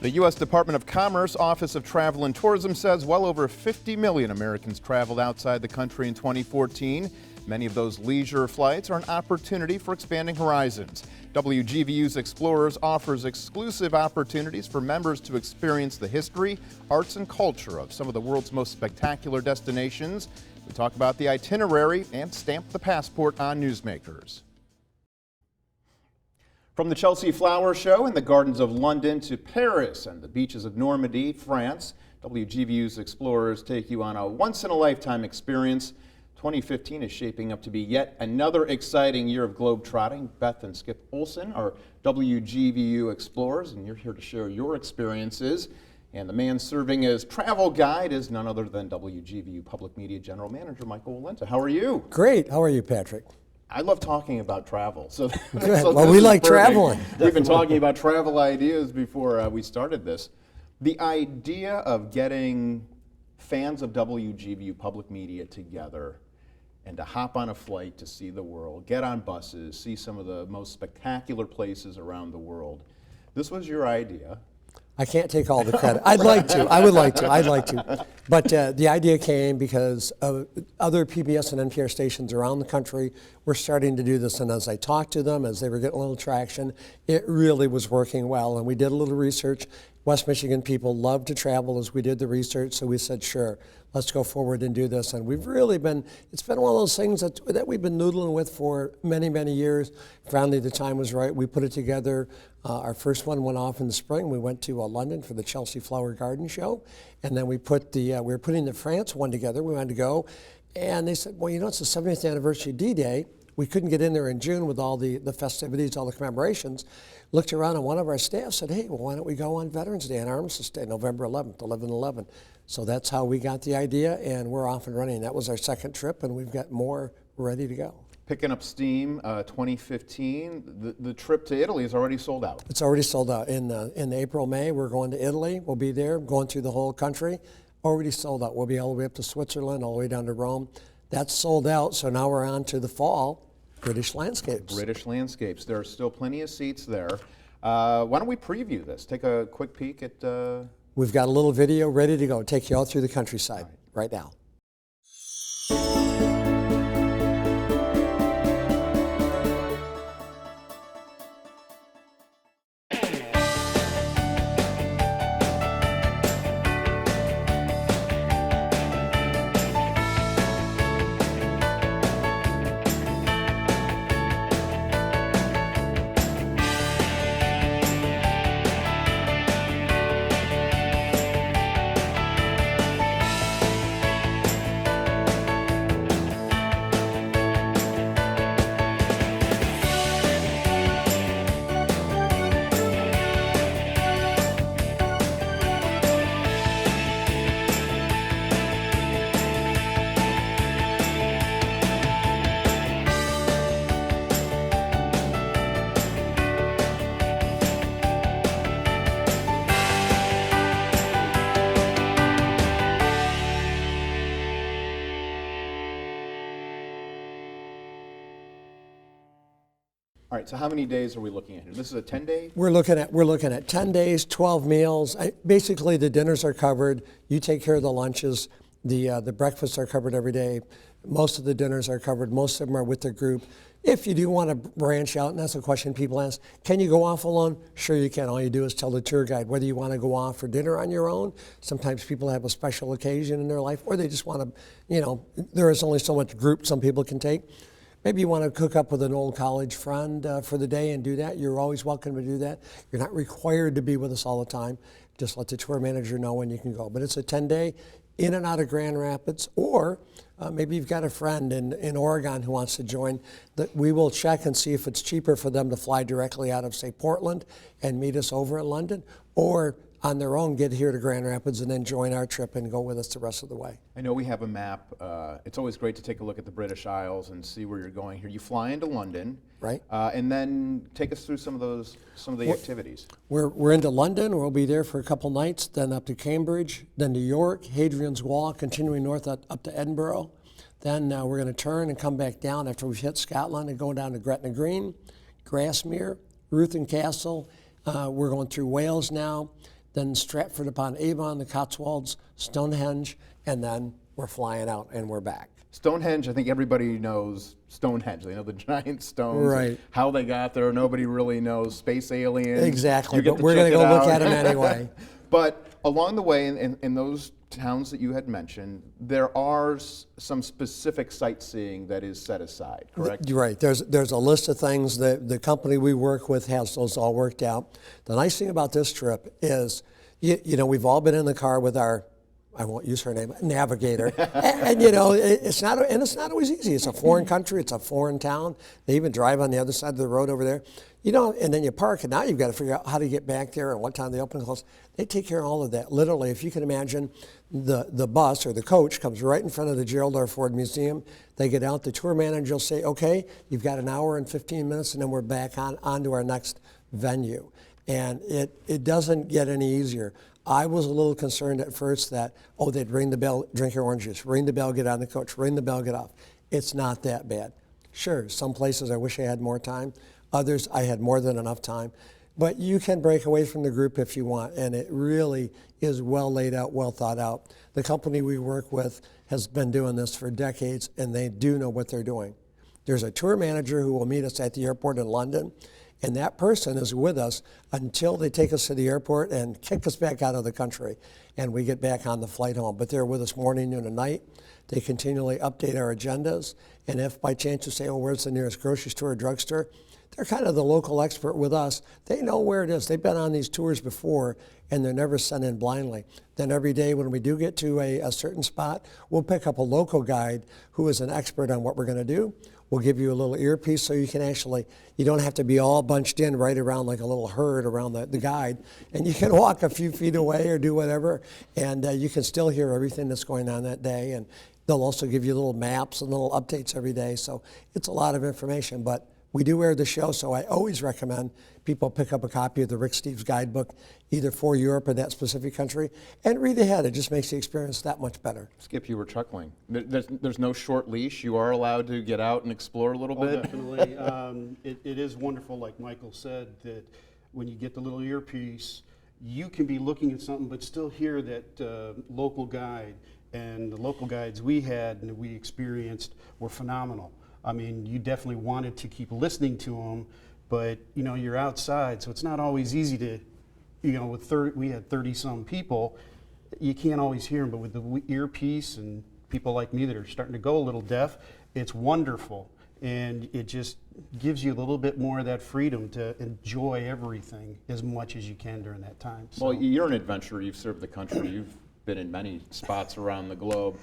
The U.S. Department of Commerce Office of Travel and Tourism says well over 50 million Americans traveled outside the country in 2014. Many of those leisure flights are an opportunity for expanding horizons. WGVU's Explorers offers exclusive opportunities for members to experience the history, arts, and culture of some of the world's most spectacular destinations. We talk about the itinerary and stamp the passport on Newsmakers. From the Chelsea Flower Show in the gardens of London to Paris and the beaches of Normandy, France, WGVU's Explorers take you on a once-in-a-lifetime experience. 2015 is shaping up to be yet another exciting year of globetrotting. Beth and Skip Olson are WGVU Explorers, and you're here to share your experiences. And the man serving as travel guide is none other than WGVU Public Media General Manager Michael Walenta. How are you? Great. How are you, Patrick? I love talking about travel. So well, we like traveling. We've been talking about travel ideas before we started this. The idea of getting fans of WGVU Public Media together and to hop on a flight to see the world, get on buses, see some of the most spectacular places around the world. This was your idea. I can't take all the credit. I'd like to. I would like to. I'd like to. But the idea came because other PBS and NPR stations around the country were starting to do this. And as I talked to them, as they were getting a little traction, it really was working well. And we did a little research. West Michigan people love to travel as we did the research. So we said, sure, let's go forward and do this. And we've really been, it's been one of those things that we've been noodling with for many, many years. Finally, the time was right. We put it together. Our first one went off in the spring. We went to London for the Chelsea Flower Garden Show. And then we put we were putting the France one together. We wanted to go. And they said, well, you know, it's the 70th anniversary D-Day. We couldn't get in there in June with all the festivities, all the commemorations. Looked around and one of our staff said, hey, well, why don't we go on Veterans Day and Armistice Day, November 11th, 11/11. So that's how we got the idea, and we're off and running. That was our second trip, and we've got more ready to go. Picking up steam, 2015. The trip to Italy is already sold out. It's already sold out. In April, May, we're going to Italy. We'll be there, going through the whole country. Already sold out. We'll be all the way up to Switzerland, all the way down to Rome. That's sold out, so now we're on to the fall. British landscapes. British landscapes. There are still plenty of seats there. Why don't we preview this? Take a quick peek at... We've got a little video ready to go. Take you all through the countryside right now. All right, so how many days are we looking at here? This is a 10-day? We're looking at 10 days, 12 meals. Basically, the dinners are covered. You take care of the lunches. The breakfasts are covered every day. Most of the dinners are covered. Most of them are with the group. If you do want to branch out, and that's a question people ask, can you go off alone? Sure you can. All you do is tell the tour guide whether you want to go off for dinner on your own. Sometimes people have a special occasion in their life, or they just want to, there is only so much group some people can take. Maybe you want to cook up with an old college friend for the day and do that. You're always welcome to do that. You're not required to be with us all the time. Just let the tour manager know when you can go. But it's a 10-day in and out of Grand Rapids, or maybe you've got a friend in Oregon who wants to join. We will check and see if it's cheaper for them to fly directly out of, say, Portland and meet us over in London, or on their own get here to Grand Rapids and then join our trip and go with us the rest of the way. I know we have a map. It's always great to take a look at the British Isles and see where you're going here. You fly into London, right? And then take us through some of the activities. We're into London. We'll be there for a couple nights, then up to Cambridge, then New York, Hadrian's Wall, continuing north up to Edinburgh. Then we're going to turn and come back down after we've hit Scotland and go down to Gretna Green, Grasmere, Ruthin Castle. We're going through Wales now. then Stratford upon Avon, the Cotswolds, Stonehenge, and then we're flying out and we're back. Stonehenge, I think everybody knows Stonehenge. They know the giant stones. Right. How they got there, nobody really knows. Space aliens. Exactly, You get but to we're check going to it go look out. at them anyway. But along the way, in those towns that you had mentioned, there are some specific sightseeing that is set aside, correct? You're right. There's a list of things that the company we work with has those all worked out. The nice thing about this trip is, you know, we've all been in the car with our, I won't use her name, navigator, and you know, it's not always easy. It's a foreign country, it's a foreign town. They even drive on the other side of the road over there, you know, and then you park, and now you've got to figure out how to get back there and what time they open and close. They take care of all of that. Literally, if you can imagine, the bus or the coach comes right in front of the Gerald R. Ford Museum. They get out, the tour manager will say, okay, you've got an hour and 15 minutes, and then we're back on to our next venue. And it doesn't get any easier. I was a little concerned at first that, oh, they'd ring the bell, drink your orange juice, ring the bell, get on the coach, ring the bell, get off. It's not that bad. Sure, some places I wish I had more time. Others, I had more than enough time. But you can break away from the group if you want, and it really is well laid out, well thought out. The company we work with has been doing this for decades, and they do know what they're doing. There's a tour manager who will meet us at the airport in London, and that person is with us until they take us to the airport and kick us back out of the country, and we get back on the flight home. But they're with us morning, noon, and night. They continually update our agendas, and if by chance you say, oh, where's the nearest grocery store or drugstore, they're kind of the local expert with us. They know where it is. They've been on these tours before, and they're never sent in blindly. Then every day when we do get to a certain spot, we'll pick up a local guide who is an expert on what we're going to do. We'll give you a little earpiece so you can actually, you don't have to be all bunched in right around like a little herd around the guide. And you can walk a few feet away or do whatever, and you can still hear everything that's going on that day. And they'll also give you little maps and little updates every day. So it's a lot of information, but we do air the show, so I always recommend people pick up a copy of the Rick Steves guidebook, either for Europe or that specific country, and read ahead. It just makes the experience that much better. Skip, you were chuckling. There's no short leash. You are allowed to get out and explore a little bit. Definitely. It is wonderful, like Michael said, that when you get the little earpiece, you can be looking at something but still hear that local guide. And the local guides we had and we experienced were phenomenal. I mean, you definitely wanted to keep listening to them, but you know, you're outside, so it's not always easy to, you know, we had 30-some people, you can't always hear them, but with the earpiece and people like me that are starting to go a little deaf, it's wonderful. And it just gives you a little bit more of that freedom to enjoy everything as much as you can during that time. So. Well, you're an adventurer. You've served the country. You've been in many spots around the globe.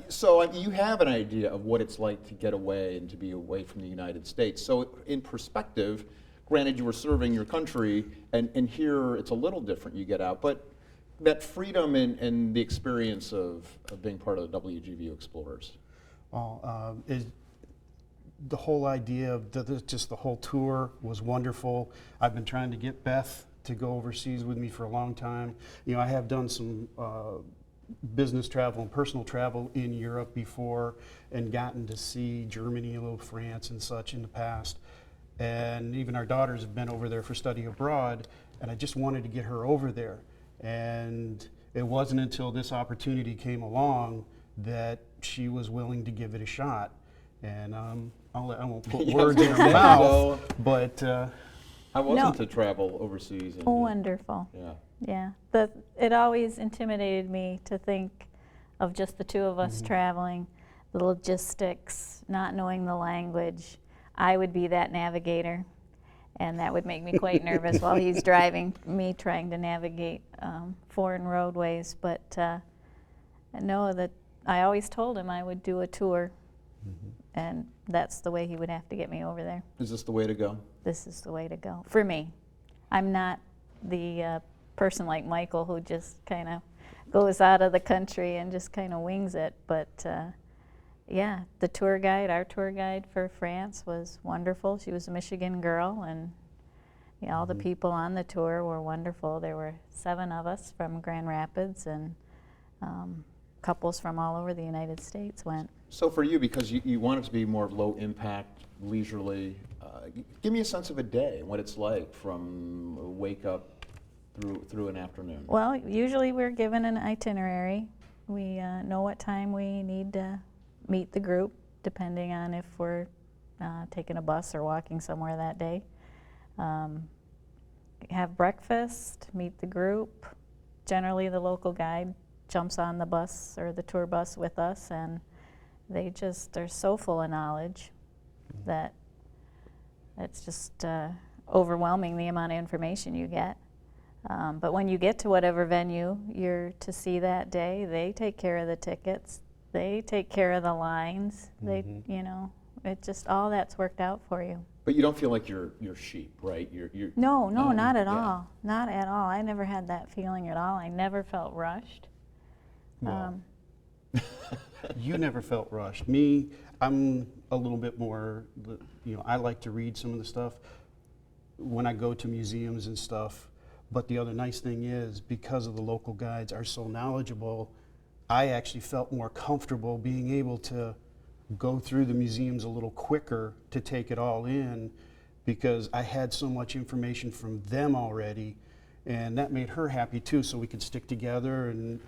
So you have an idea of what it's like to get away and to be away from the United States. So in perspective, granted you were serving your country, and here it's a little different, you get out, but that freedom and the experience of being part of the WGVU Explorers. Well, the whole idea of just the whole tour was wonderful. I've been trying to get Beth to go overseas with me for a long time. You know, I have done some business travel and personal travel in Europe before and gotten to see Germany, a little France and such in the past. And even our daughters have been over there for study abroad, and I just wanted to get her over there. And it wasn't until this opportunity came along that she was willing to give it a shot. And I won't put words in her mouth, but... How was it to travel overseas? And, wonderful. Yeah. Yeah. It always intimidated me to think of just the two of us traveling, the logistics, not knowing the language. I would be that navigator, and that would make me quite nervous while he's driving me trying to navigate foreign roadways. But I know that I always told him I would do a tour, and that's the way he would have to get me over there. Is this the way to go? This is the way to go. For me. I'm not the person like Michael who just kind of goes out of the country and just kind of wings it. But yeah, our tour guide for France was wonderful. She was a Michigan girl, and yeah, all the people on the tour were wonderful. There were 7 of us from Grand Rapids, and couples from all over the United States went. So for you, because you want it to be more low impact, leisurely, give me a sense of a day and what it's like from wake up through an afternoon? Well, usually we're given an itinerary. We know what time we need to meet the group, depending on if we're taking a bus or walking somewhere that day. Have breakfast, meet the group. Generally, the local guide jumps on the bus or the tour bus with us, and they just are so full of knowledge that it's just overwhelming the amount of information you get. But when you get to whatever venue you're to see that day, they take care of the tickets, they take care of the lines, they, you know, it just, all that's worked out for you. But you don't feel like you're sheep, right? You're No, not at all. Not at all. I never had that feeling at all. I never felt rushed. Well. You never felt rushed. Me, I'm a little bit more, you know, I like to read some of the stuff when I go to museums and stuff. But the other nice thing is, because of the local guides are so knowledgeable, I actually felt more comfortable being able to go through the museums a little quicker to take it all in, because I had so much information from them already, and that made her happy too, so we could stick together and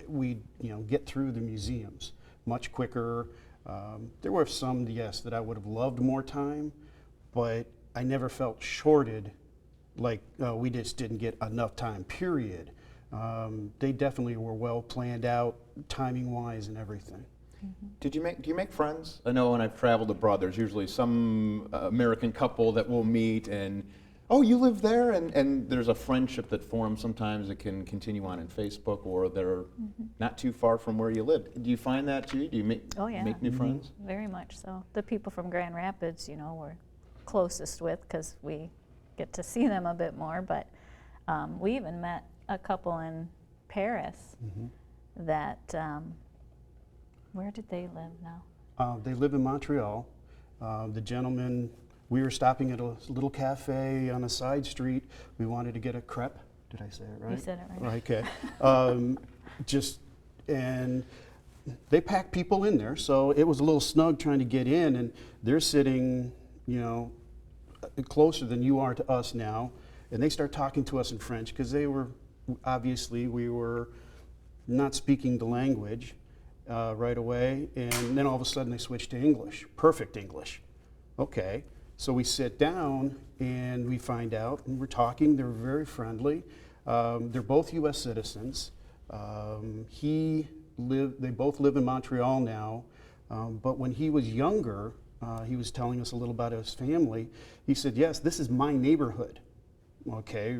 we'd, you know, get through the museums much quicker. There were some, yes, that I would have loved more time, but I never felt shorted, like we just didn't get enough time, period. They definitely were well planned out, timing-wise and everything. Do you make friends? I know when I've traveled abroad, there's usually some American couple that will meet and, oh, you live there? And there's a friendship that forms. Sometimes it can continue on in Facebook, or they're not too far from where you live. Do you find that too? Do you make new friends? Very much so. The people from Grand Rapids, you know, we're closest with because we get to see them a bit more. But we even met a couple in Paris that, where did they live now? They live in Montreal. The gentleman, we were stopping at a little cafe on a side street. We wanted to get a crepe. Did I say it right? You said it right. Okay. And they pack people in there, so it was a little snug trying to get in, and they're sitting, you know, closer than you are to us now, and they start talking to us in French, because they were, obviously, we were not speaking the language right away, and then all of a sudden they switched to English, perfect English. Okay, so we sit down and we find out, and we're talking, they're very friendly. They're both US citizens. They both live in Montreal now, but when he was younger, he was telling us a little about his family. He said, yes, this is my neighborhood. Okay,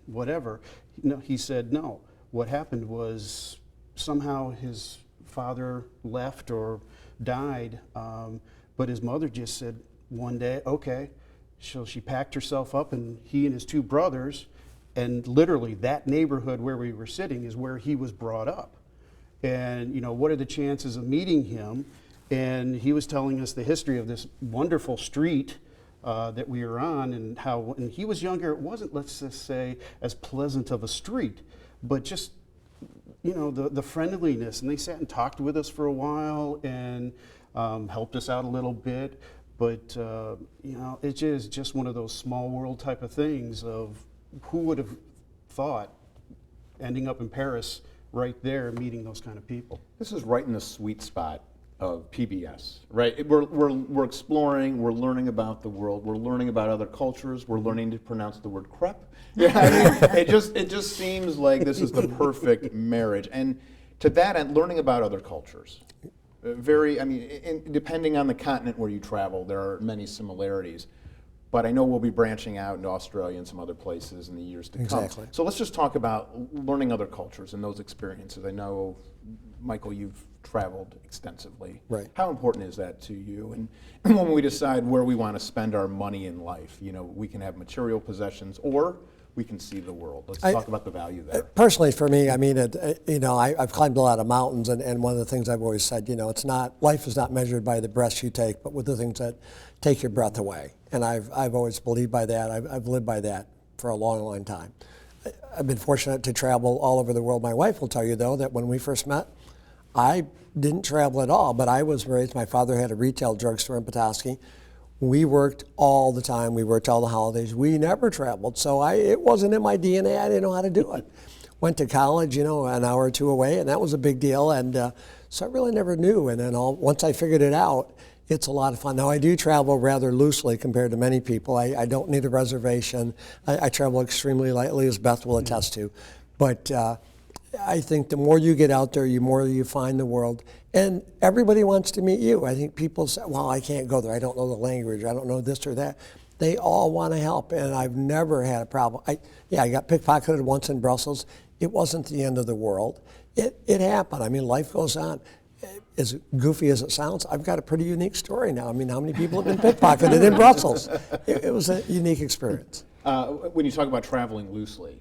whatever. No, he said, no. What happened was somehow his father left or died, but his mother just said one day, okay, so she packed herself up, and he and his two brothers, and literally that neighborhood where we were sitting is where he was brought up. And, you know, what are the chances of meeting him? And he was telling us the history of this wonderful street that we were on, and how when he was younger, it wasn't, let's just say, as pleasant of a street, but just, you know, the friendliness. And they sat and talked with us for a while and helped us out a little bit. But, you know, it is just one of those small world type of things of who would have thought ending up in Paris right there, meeting those kind of people. This is right in the sweet spot of PBS, right? We're exploring, we're learning about the world, we're learning about other cultures, we're learning to pronounce the word crepe. Yeah, I mean, it just seems like this is the perfect marriage. And to that end, learning about other cultures. Depending on the continent where you travel, there are many similarities. But I know we'll be branching out into Australia and some other places in the years to come. Exactly. So let's just talk about learning other cultures and those experiences. I know, Michael, you've traveled extensively. Right. How important is that to you? And when we decide where we want to spend our money in life, you know, we can have material possessions or we can see the world. Let's talk about the value there. Personally, for me, I mean, I've climbed a lot of mountains, and one of the things I've always said, you know, life is not measured by the breaths you take, but with the things that take your breath away. And I've always believed by that. I've lived by that for a long, long time. I've been fortunate to travel all over the world. My wife will tell you, though, that when we first met, I didn't travel at all, but I was raised, my father had a retail drugstore in Petoskey. We worked all the time. We worked all the holidays. We never traveled. So it wasn't in my DNA. I didn't know how to do it. Went to college, an hour or two away, and that was a big deal. And so I really never knew. And then once I figured it out, it's a lot of fun. Now, I do travel rather loosely compared to many people. I don't need a reservation. I travel extremely lightly, as Beth will attest to. But I think the more you get out there, the more you find the world. And everybody wants to meet you. I think people say, well, I can't go there. I don't know the language. I don't know this or that. They all want to help, and I've never had a problem. I got pickpocketed once in Brussels. It wasn't the end of the world. It happened. I mean, life goes on. As goofy as it sounds, I've got a pretty unique story now. I mean, how many people have been pickpocketed in Brussels? It was a unique experience. When you talk about traveling loosely,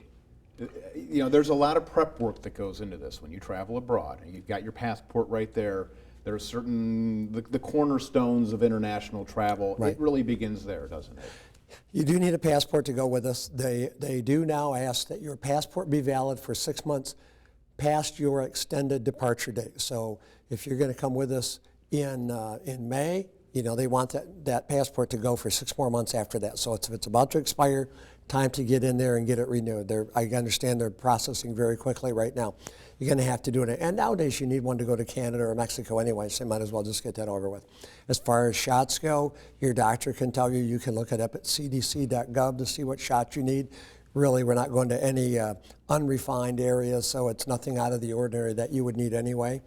there's a lot of prep work that goes into this when you travel abroad. And you've got your passport right there. There are certain, the cornerstones of international travel. Right. It really begins there, doesn't it? You do need a passport to go with us. They do now ask that your passport be valid for 6 months past your extended departure date. So if you're going to come with us in May, they want that passport to go for 6 more months after that. So if it's about to expire, time to get in there and get it renewed. I understand they're processing very quickly right now. You're going to have to do it. And nowadays you need one to go to Canada or Mexico anyway, so you might as well just get that over with. As far as shots go, your doctor can tell you. You can look it up at cdc.gov to see what shots you need. Really, we're not going to any unrefined areas, so it's nothing out of the ordinary that you would need anyway.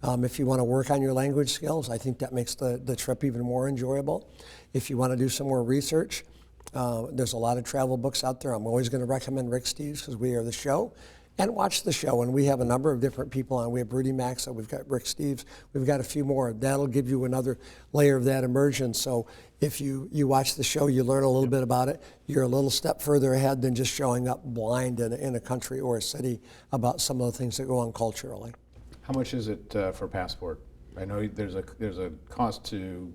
If you want to work on your language skills, I think that makes the trip even more enjoyable. If you want to do some more research, there's a lot of travel books out there. I'm always going to recommend Rick Steves because we are the show. And watch the show, and we have a number of different people on. We have Rudy Maxa, we've got Rick Steves, we've got a few more. That'll give you another layer of that immersion. So if you watch the show, you learn a little bit about it. You're a little step further ahead than just showing up blind in a country or a city about some of the things that go on culturally. How much is it for a passport? I know there's a cost to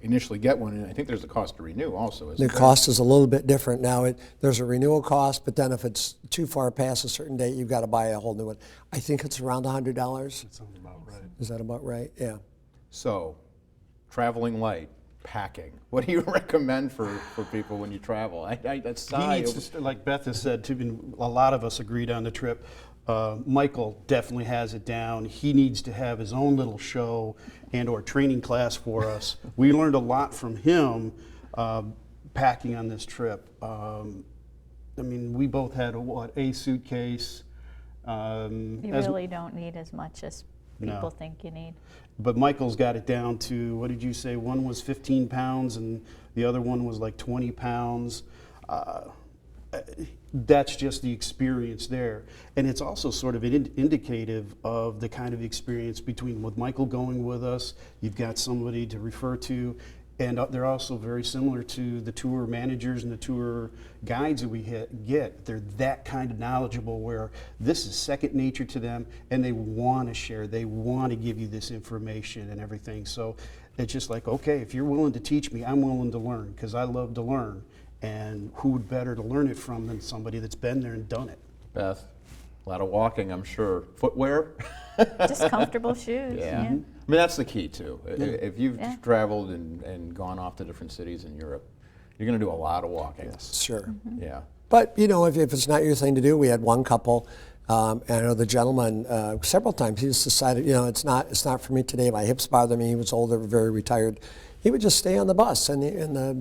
initially get one, and I think there's a cost to renew also. The cost is a little bit different now. There's a renewal cost, but then if it's too far past a certain date, you've got to buy a whole new one. I think it's around $100. That sounds about right. Is that about right? Yeah. So, traveling light, packing. What do you recommend for people when you travel? That's He needs to, like Beth has said, a lot of us agreed on the trip. Michael definitely has it down. He needs to have his own little show and or training class for us. We learned a lot from him packing on this trip. We both had a suitcase. You really don't need as much as people think you need. But Michael's got it down to, what did you say, one was 15 pounds and the other one was like 20 pounds. That's just the experience there. And it's also sort of indicative of the kind of experience with Michael going with us, you've got somebody to refer to, and they're also very similar to the tour managers and the tour guides that we get. They're that kind of knowledgeable where this is second nature to them, and they want to share, they want to give you this information and everything. So it's just like, okay, if you're willing to teach me, I'm willing to learn, because I love to learn. And who would better to learn it from than somebody that's been there and done it? Beth, a lot of walking, I'm sure. Footwear? Just comfortable shoes. Yeah. I mean, that's the key, too. If you've traveled and gone off to different cities in Europe, you're going to do a lot of walking. Yes. Sure. Mm-hmm. Yeah. But, if it's not your thing to do, we had one couple, and I know the gentleman several times, he just decided, it's not for me today. My hips bother me. He was older, very retired. He would just stay on the bus, and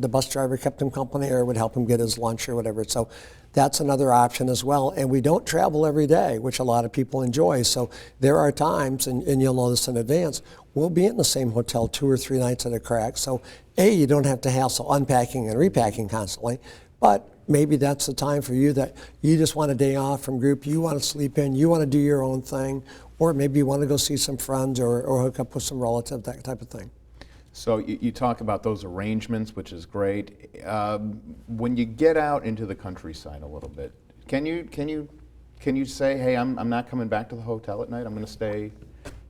the bus driver kept him company or would help him get his lunch or whatever. So that's another option as well. And we don't travel every day, which a lot of people enjoy. So there are times, and you'll know this in advance, we'll be in the same hotel 2 or 3 nights at a crack. So you don't have to hassle unpacking and repacking constantly, but maybe that's the time for you that you just want a day off from group, you want to sleep in, you want to do your own thing, or maybe you want to go see some friends or hook up with some relatives, that type of thing. So you talk about those arrangements, which is great. When you get out into the countryside a little bit, can you say, hey, I'm not coming back to the hotel at night, I'm going to stay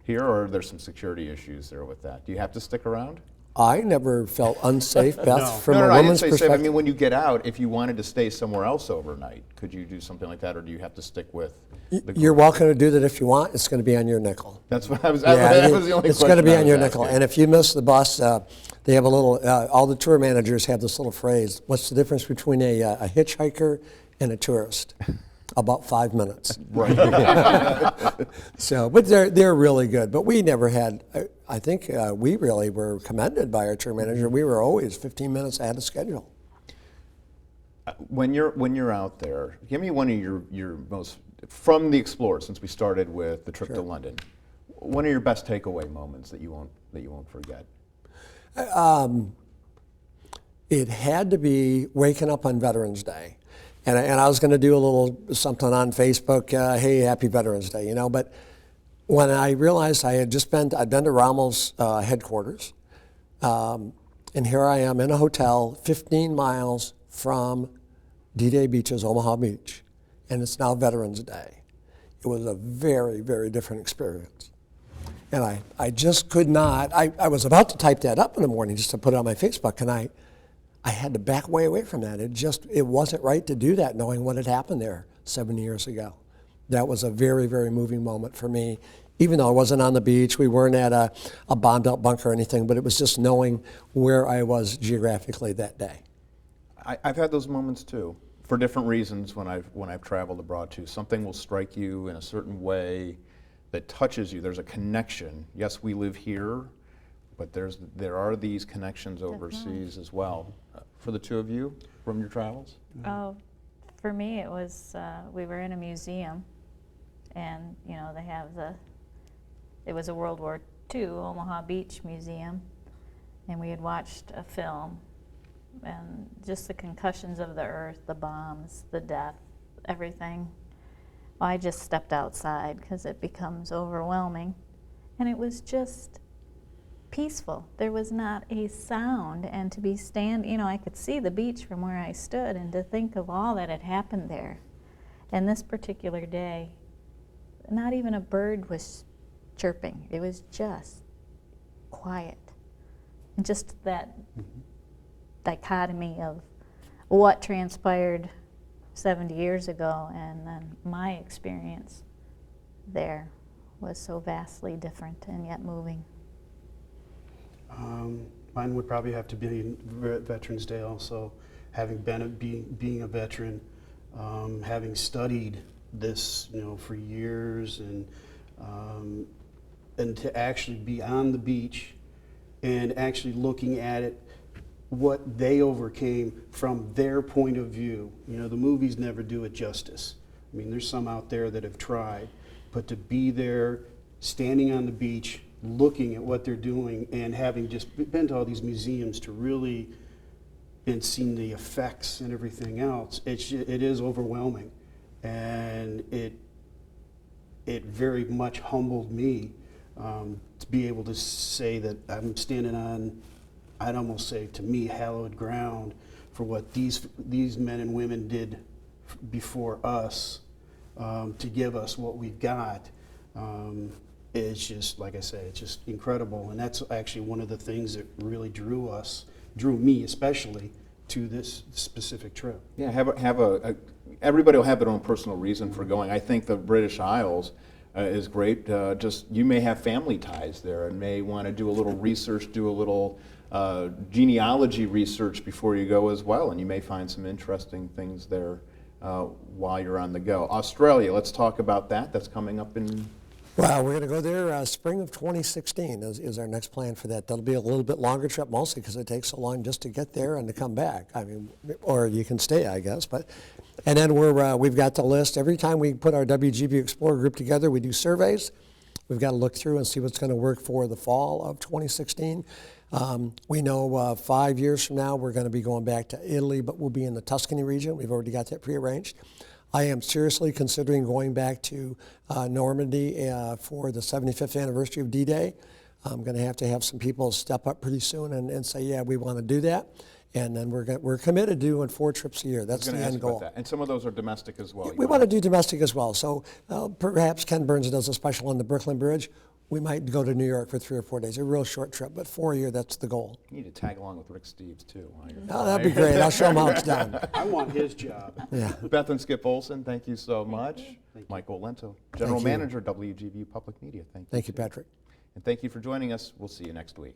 here, or are there some security issues there with that? Do you have to stick around? I never felt unsafe, Beth, No. from No, a I didn't woman's say perspective. safe. I mean, when you get out, if you wanted to stay somewhere else overnight, could you do something like that, or do you have to stick with the group? You're welcome to do that if you want. It's going to be on your nickel. That's what I was. Yeah, that was the only it's question going to be I on was your nickel. asking. And if you miss the bus, They have a little, all the tour managers have this little phrase, what's the difference between a hitchhiker and a tourist? About 5 minutes. Right. So, but they're really good. But we never had, I think we really were commended by our tour manager. We were always 15 minutes ahead of schedule. When you're out there, give me one of your most, from the Explorers, since we started with the trip to London, one of your best takeaway moments that you won't forget. It had to be waking up on Veterans Day. And I was going to do a little something on Facebook, hey, happy Veterans Day, you know. But when I realized I'd been to Rommel's headquarters, and here I am in a hotel 15 miles from D-Day Beaches, Omaha Beach, and it's now Veterans Day. It was a very, very different experience. And I just could not, I was about to type that up in the morning just to put it on my Facebook, and I had to back way away from that. It wasn't right to do that knowing what had happened there 7 years ago. That was a very, very moving moment for me. Even though I wasn't on the beach, we weren't at a bombed out bunker or anything, but it was just knowing where I was geographically that day. I've had those moments too, for different reasons when I've traveled abroad too. Something will strike you in a certain way that touches you. There's a connection. Yes, we live here, but there are these connections overseas as well. For the two of you, from your travels? Oh, for me it was, we were in a museum, and you know, it was a World War II Omaha Beach Museum, and we had watched a film, and just the concussions of the earth, the bombs, the death, everything. Well, I just stepped outside because it becomes overwhelming, and it was just peaceful. There was not a sound, and to be you know, I could see the beach from where I stood, and to think of all that had happened there. And this particular day, not even a bird was chirping. It was just quiet. And just that dichotomy of what transpired 70 years ago and then my experience there was so vastly different and yet moving. Mine would probably have to be Veterans Day also. Having being a veteran, having studied this, you know, for years, and to actually be on the beach and actually looking at it, what they overcame from their point of view. You know, the movies never do it justice. I mean, there's some out there that have tried, but to be there, standing on the beach, looking at what they're doing, and having just been to all these museums to really and seen the effects and everything else, it is overwhelming, and it very much humbled me to be able to say that I'm standing on, I'd almost say to me, hallowed ground for what these men and women did before us to give us what we've got. It's just, like I say, it's just incredible. And that's actually one of the things that really drew me especially, to this specific trip. Yeah, everybody will have their own personal reason for going. I think the British Isles is great. Just, you may have family ties there and may want to do a little research, do a little genealogy research before you go as well, and you may find some interesting things there while you're on the go. Australia, let's talk about that. That's coming up in... Well, we're going to go there spring of 2016 is our next plan for that. That'll be a little bit longer trip, mostly because it takes so long just to get there and to come back. I mean, or you can stay, I guess. And then we've got the list. Every time we put our WGVU Explorer group together, we do surveys. We've got to look through and see what's going to work for the fall of 2016. We know 5 years from now we're going to be going back to Italy, but we'll be in the Tuscany region. We've already got that prearranged. I am seriously considering going back to Normandy for the 75th anniversary of D-Day. I'm going to have some people step up pretty soon and say, yeah, we want to do that. And then we're committed to doing 4 trips a year. That's the end goal. And some of those are domestic as well. We want to do domestic as well. So perhaps Ken Burns does a special on the Brooklyn Bridge. We might go to New York for 3 or 4 days. A real short trip, but 4 a year, that's the goal. You need to tag along with Rick Steves, too. Oh, that'd be great. I'll show him how it's done. I want his job. Yeah. Beth and Skip Olson, thank you so much. Michael Lento, General Thank you. Manager, WGVU Public Media. Thank you. Thank you, Patrick. And thank you for joining us. We'll see you next week.